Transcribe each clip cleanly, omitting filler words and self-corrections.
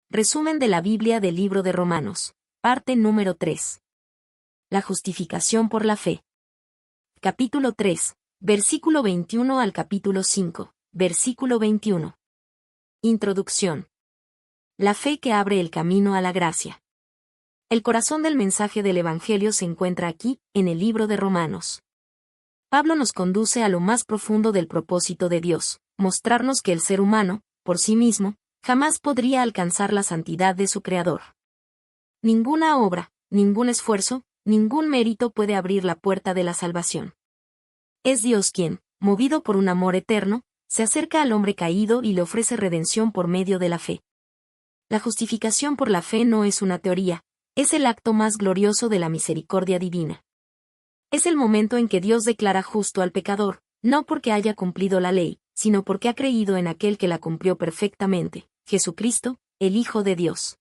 Resumen de la Biblia del libro de Romanos. Parte número 3. La justificación por la fe. Capítulo 3, versículo 21 al capítulo 5, versículo 21. Introducción. La fe que abre el camino a la gracia. El corazón del mensaje del Evangelio se encuentra aquí, en el libro de Romanos. Pablo nos conduce a lo más profundo del propósito de Dios, mostrarnos que el ser humano, por sí mismo, jamás podría alcanzar la santidad de su Creador. Ninguna obra, ningún esfuerzo, ningún mérito puede abrir la puerta de la salvación. Es Dios quien, movido por un amor eterno, se acerca al hombre caído y le ofrece redención por medio de la fe. La justificación por la fe no es una teoría, es el acto más glorioso de la misericordia divina. Es el momento en que Dios declara justo al pecador, no porque haya cumplido la ley, sino porque ha creído en aquel que la cumplió perfectamente, Jesucristo, el Hijo de Dios.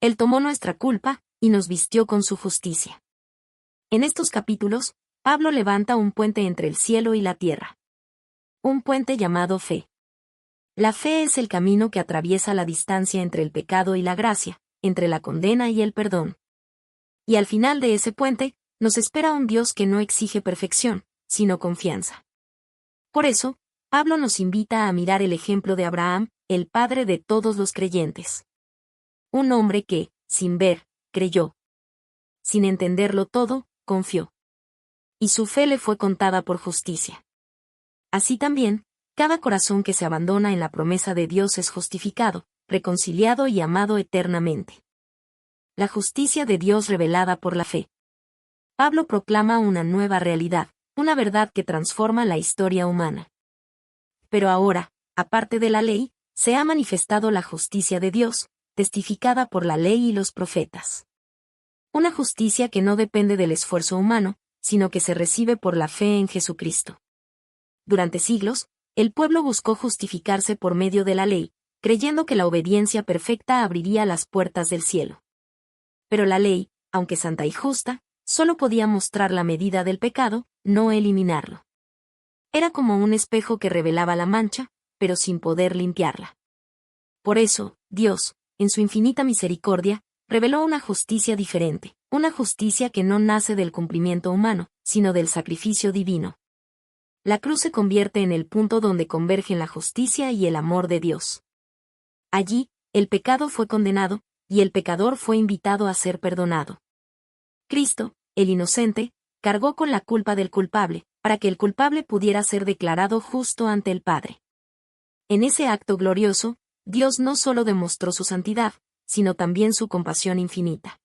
Él tomó nuestra culpa, y nos vistió con su justicia. En estos capítulos, Pablo levanta un puente entre el cielo y la tierra. Un puente llamado fe. La fe es el camino que atraviesa la distancia entre el pecado y la gracia, entre la condena y el perdón. Y al final de ese puente, nos espera un Dios que no exige perfección, sino confianza. Por eso, Pablo nos invita a mirar el ejemplo de Abraham, el padre de todos los creyentes. Un hombre que, sin ver, creyó. Sin entenderlo todo, confió. Y su fe le fue contada por justicia. Así también, cada corazón que se abandona en la promesa de Dios es justificado, reconciliado y amado eternamente. La justicia de Dios revelada por la fe. Pablo proclama una nueva realidad, una verdad que transforma la historia humana. Pero ahora, aparte de la ley, se ha manifestado la justicia de Dios, testificada por la ley y los profetas. Una justicia que no depende del esfuerzo humano, sino que se recibe por la fe en Jesucristo. Durante siglos, el pueblo buscó justificarse por medio de la ley, creyendo que la obediencia perfecta abriría las puertas del cielo. Pero la ley, aunque santa y justa, solo podía mostrar la medida del pecado, no eliminarlo. Era como un espejo que revelaba la mancha, pero sin poder limpiarla. Por eso, Dios, en su infinita misericordia, reveló una justicia diferente, una justicia que no nace del cumplimiento humano, sino del sacrificio divino. La cruz se convierte en el punto donde convergen la justicia y el amor de Dios. Allí, el pecado fue condenado, y el pecador fue invitado a ser perdonado. Cristo, el inocente, cargó con la culpa del culpable, para que el culpable pudiera ser declarado justo ante el Padre. En ese acto glorioso, Dios no solo demostró su santidad, sino también su compasión infinita.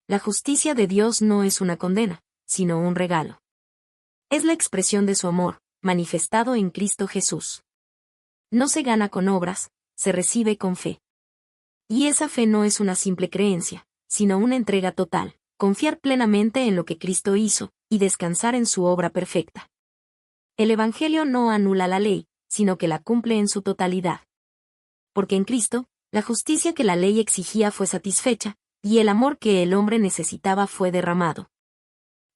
La justicia de Dios no es una condena, sino un regalo. Es la expresión de su amor, manifestado en Cristo Jesús. No se gana con obras, se recibe con fe. Y esa fe no es una simple creencia, sino una entrega total, confiar plenamente en lo que Cristo hizo, y descansar en su obra perfecta. El Evangelio no anula la ley, sino que la cumple en su totalidad. Porque en Cristo, la justicia que la ley exigía fue satisfecha, y el amor que el hombre necesitaba fue derramado.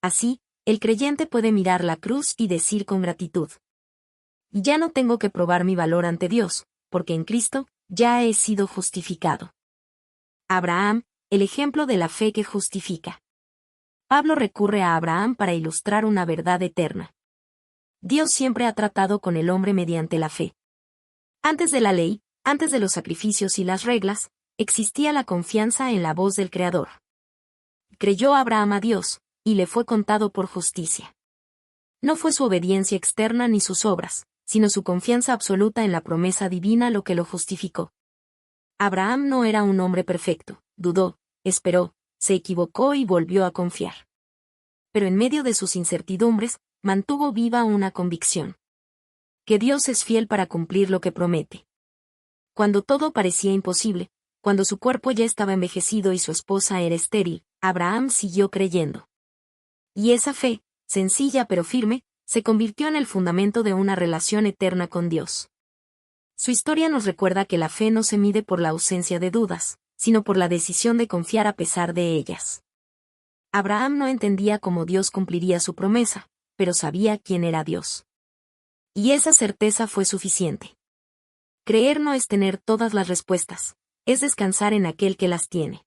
Así, el creyente puede mirar la cruz y decir con gratitud: ya no tengo que probar mi valor ante Dios, porque en Cristo, ya he sido justificado. Abraham, el ejemplo de la fe que justifica. Pablo recurre a Abraham para ilustrar una verdad eterna. Dios siempre ha tratado con el hombre mediante la fe. Antes de la ley, antes de los sacrificios y las reglas, existía la confianza en la voz del Creador. Creyó Abraham a Dios, y le fue contado por justicia. No fue su obediencia externa ni sus obras, sino su confianza absoluta en la promesa divina lo que lo justificó. Abraham no era un hombre perfecto, dudó, esperó, se equivocó y volvió a confiar. Pero en medio de sus incertidumbres, mantuvo viva una convicción: que Dios es fiel para cumplir lo que promete. Cuando todo parecía imposible, cuando su cuerpo ya estaba envejecido y su esposa era estéril, Abraham siguió creyendo. Y esa fe, sencilla pero firme, se convirtió en el fundamento de una relación eterna con Dios. Su historia nos recuerda que la fe no se mide por la ausencia de dudas, sino por la decisión de confiar a pesar de ellas. Abraham no entendía cómo Dios cumpliría su promesa, pero sabía quién era Dios. Y esa certeza fue suficiente. Creer no es tener todas las respuestas, es descansar en aquel que las tiene.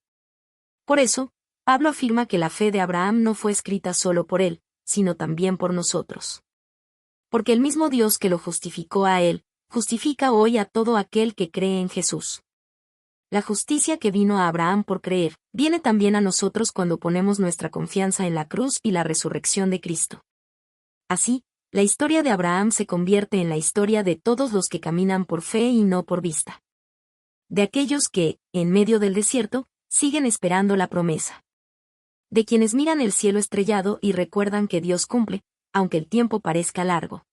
Por eso, Pablo afirma que la fe de Abraham no fue escrita solo por él, sino también por nosotros. Porque el mismo Dios que lo justificó a él, justifica hoy a todo aquel que cree en Jesús. La justicia que vino a Abraham por creer, viene también a nosotros cuando ponemos nuestra confianza en la cruz y la resurrección de Cristo. Así, la historia de Abraham se convierte en la historia de todos los que caminan por fe y no por vista. De aquellos que, en medio del desierto, siguen esperando la promesa. De quienes miran el cielo estrellado y recuerdan que Dios cumple, aunque el tiempo parezca largo.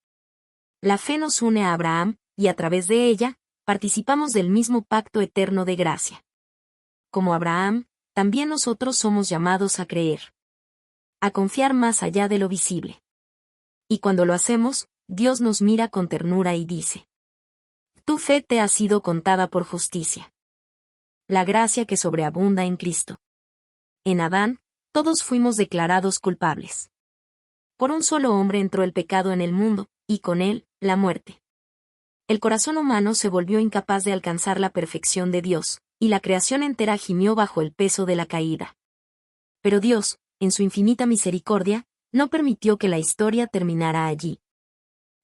La fe nos une a Abraham, y a través de ella, participamos del mismo pacto eterno de gracia. Como Abraham, también nosotros somos llamados a creer. A confiar más allá de lo visible. Y cuando lo hacemos, Dios nos mira con ternura y dice: tu fe te ha sido contada por justicia. La gracia que sobreabunda en Cristo. En Adán, todos fuimos declarados culpables. Por un solo hombre entró el pecado en el mundo, y con él, la muerte. El corazón humano se volvió incapaz de alcanzar la perfección de Dios, y la creación entera gimió bajo el peso de la caída. Pero Dios, en su infinita misericordia, no permitió que la historia terminara allí.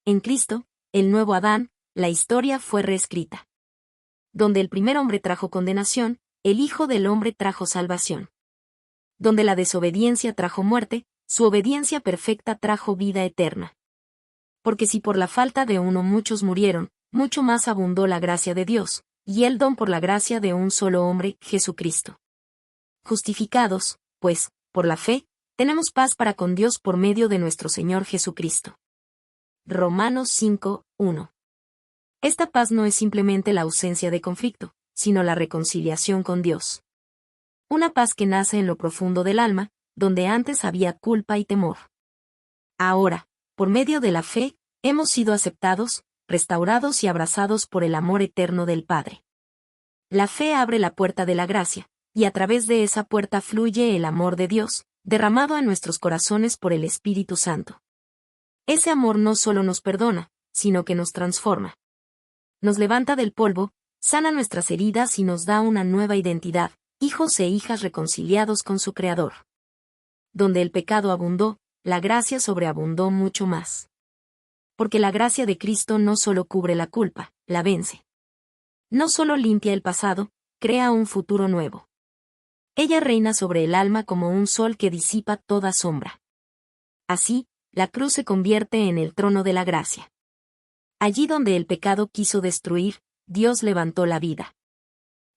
En Cristo, el nuevo Adán, la historia fue reescrita. Donde el primer hombre trajo condenación, el Hijo del Hombre trajo salvación. Donde la desobediencia trajo muerte, su obediencia perfecta trajo vida eterna. Porque si por la falta de uno muchos murieron, mucho más abundó la gracia de Dios, y el don por la gracia de un solo hombre, Jesucristo. Justificados, pues, por la fe, tenemos paz para con Dios por medio de nuestro Señor Jesucristo. Romanos 5:1. Esta paz no es simplemente la ausencia de conflicto, sino la reconciliación con Dios. Una paz que nace en lo profundo del alma, donde antes había culpa y temor. Ahora, por medio de la fe, hemos sido aceptados, restaurados y abrazados por el amor eterno del Padre. La fe abre la puerta de la gracia, y a través de esa puerta fluye el amor de Dios, derramado en nuestros corazones por el Espíritu Santo. Ese amor no solo nos perdona, sino que nos transforma. Nos levanta del polvo, sana nuestras heridas y nos da una nueva identidad, hijos e hijas reconciliados con su Creador. Donde el pecado abundó, la gracia sobreabundó mucho más. Porque la gracia de Cristo no solo cubre la culpa, la vence. No solo limpia el pasado, crea un futuro nuevo. Ella reina sobre el alma como un sol que disipa toda sombra. Así, la cruz se convierte en el trono de la gracia. Allí donde el pecado quiso destruir, Dios levantó la vida.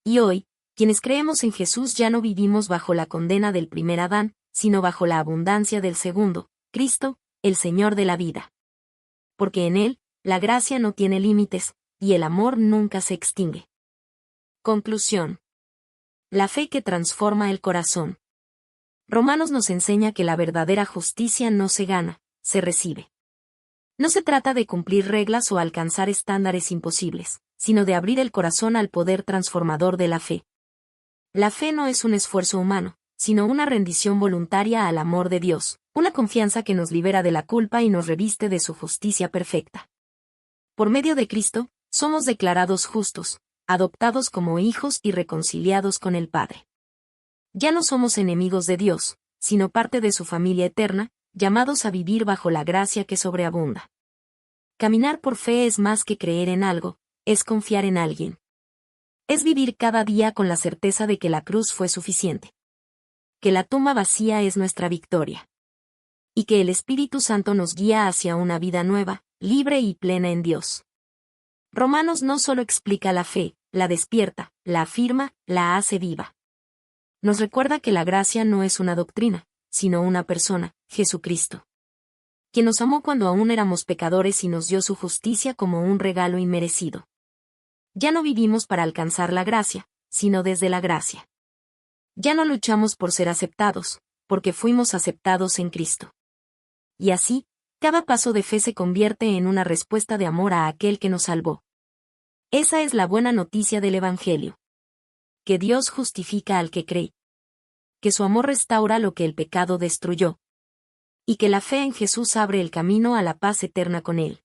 Y hoy, quienes creemos en Jesús ya no vivimos bajo la condena del primer Adán, sino bajo la abundancia del segundo, Cristo, el Señor de la vida. Porque en Él, la gracia no tiene límites, y el amor nunca se extingue. Conclusión. La fe que transforma el corazón. Romanos nos enseña que la verdadera justicia no se gana, se recibe. No se trata de cumplir reglas o alcanzar estándares imposibles, sino de abrir el corazón al poder transformador de la fe. La fe no es un esfuerzo humano, sino una rendición voluntaria al amor de Dios, una confianza que nos libera de la culpa y nos reviste de su justicia perfecta. Por medio de Cristo, somos declarados justos, adoptados como hijos y reconciliados con el Padre. Ya no somos enemigos de Dios, sino parte de su familia eterna, llamados a vivir bajo la gracia que sobreabunda. Caminar por fe es más que creer en algo, es confiar en alguien. Es vivir cada día con la certeza de que la cruz fue suficiente. Que la tumba vacía es nuestra victoria. Y que el Espíritu Santo nos guía hacia una vida nueva, libre y plena en Dios. Romanos no solo explica la fe, la despierta, la afirma, la hace viva. Nos recuerda que la gracia no es una doctrina, sino una persona, Jesucristo. Quien nos amó cuando aún éramos pecadores y nos dio su justicia como un regalo inmerecido. Ya no vivimos para alcanzar la gracia, sino desde la gracia. Ya no luchamos por ser aceptados, porque fuimos aceptados en Cristo. Y así, cada paso de fe se convierte en una respuesta de amor a aquel que nos salvó. Esa es la buena noticia del Evangelio. Que Dios justifica al que cree. Que su amor restaura lo que el pecado destruyó. Y que la fe en Jesús abre el camino a la paz eterna con Él.